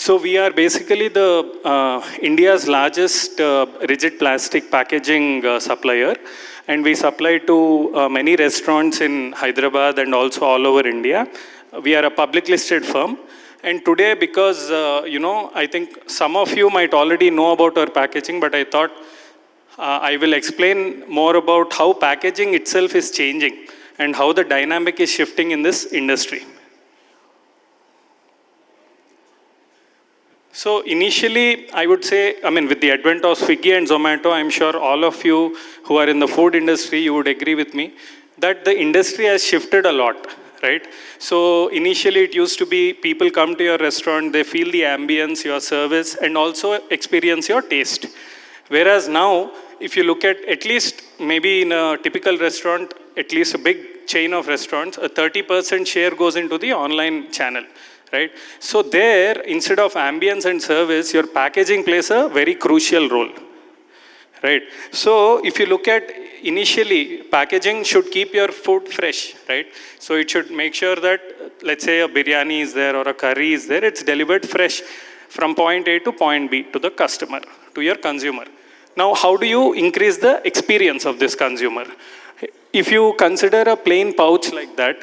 So we are basically the India's largest rigid plastic packaging supplier, and we supply to many restaurants in Hyderabad and also all over India. We are a public listed firm. And today, because, I think some of you might already know about our packaging, but I thought I will explain more about how packaging itself is changing and how the dynamic is shifting in this industry. So initially, I would say, with the advent of Swiggy and Zomato, I'm sure all of you who are in the food industry, you would agree with me that the industry has shifted a lot, right? So initially, it used to be people come to your restaurant, they feel the ambience, your service, and also experience your taste. Whereas now, if you look at least maybe in a typical restaurant, at least a big chain of restaurants, a 30% share goes into the online channel. Right? So there, instead of ambience and service, your packaging plays a very crucial role. Right? So if you look at initially, packaging should keep your food fresh, right? So it should make sure that, let's say a biryani is there or a curry is there, it's delivered fresh from point A to point B to the customer, to your consumer. Now, how do you increase the experience of this consumer? If you consider a plain pouch like that,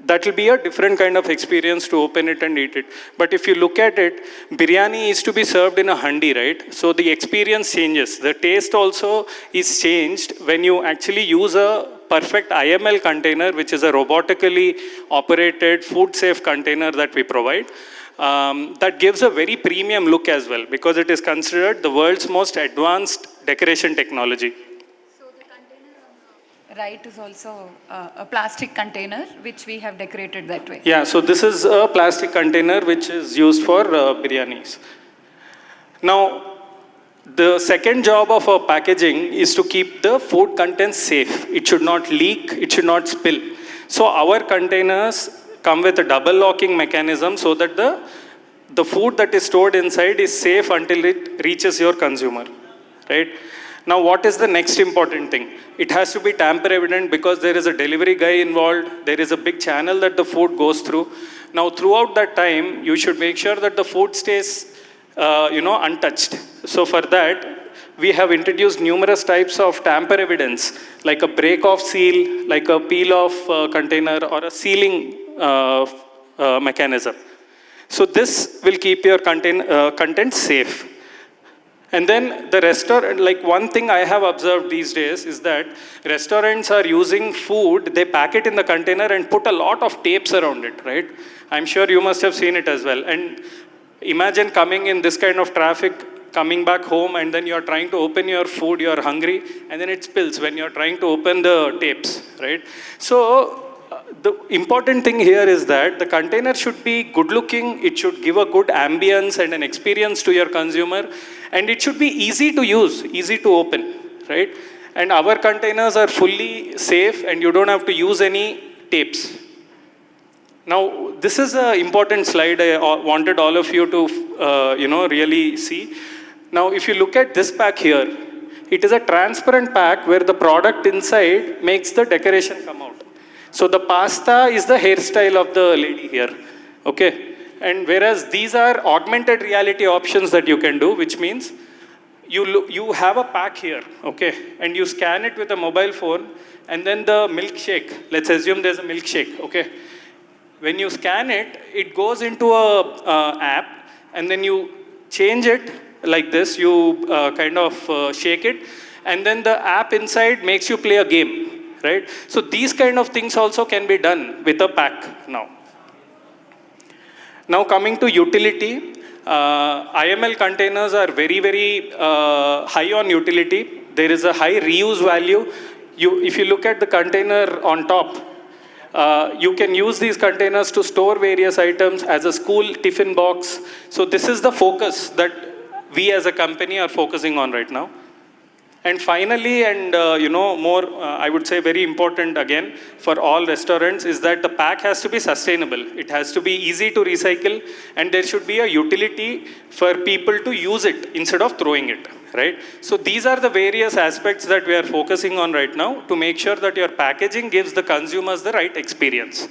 that will be a different kind of experience to open it and eat it. But if you look at it, biryani is to be served in a handi, right? So the experience changes. The taste also is changed when you actually use a perfect IML container, which is a robotically operated food-safe container that we provide. That gives a very premium look as well, because it is considered the world's most advanced decoration technology. Right is also a plastic container which we have decorated that way. Yeah, so this is a plastic container which is used for biryanis. Now, the second job of our packaging is to keep the food contents safe. It should not leak, it should not spill. So our containers come with a double locking mechanism so that the food that is stored inside is safe until it reaches your consumer, right? Now, what is the next important thing? It has to be tamper evident because there is a delivery guy involved. There is a big channel that the food goes through. Now, throughout that time, you should make sure that the food stays, untouched. So for that, we have introduced numerous types of tamper evidence, like a break-off seal, like a peel-off container, or a sealing mechanism. So this will keep your content safe. And then the restaurant, like one thing I have observed these days is that restaurants are using food, they pack it in the container and put a lot of tapes around it, right? I'm sure you must have seen it as well. And imagine coming in this kind of traffic, coming back home, and then you're trying to open your food, you're hungry, and then it spills when you're trying to open the tapes, right? So the important thing here is that the container should be good looking, it should give a good ambience and an experience to your consumer, and it should be easy to use, easy to open, right? And our containers are fully safe and you don't have to use any tapes. Now, this is an important slide I wanted all of you to really see. Now, if you look at this pack here, it is a transparent pack where the product inside makes the decoration come out. So the pasta is the hairstyle of the lady here, okay? And whereas these are augmented reality options that you can do, which means you have a pack here, okay? And you scan it with a mobile phone, and then the milkshake, let's assume there's a milkshake, okay? When you scan it, it goes into a app, and then you change it like this, you shake it, and then the app inside makes you play a game. Right? So these kind of things also can be done with a pack now. Now coming to utility, IML containers are very, very high on utility. There is a high reuse value. If you look at the container on top, you can use these containers to store various items as a school tiffin box. So this is the focus that we as a company are focusing on right now. And finally, and I would say very important again for all restaurants is that the pack has to be sustainable. It has to be easy to recycle, and there should be a utility for people to use it instead of throwing it, right? So these are the various aspects that we are focusing on right now to make sure that your packaging gives the consumers the right experience.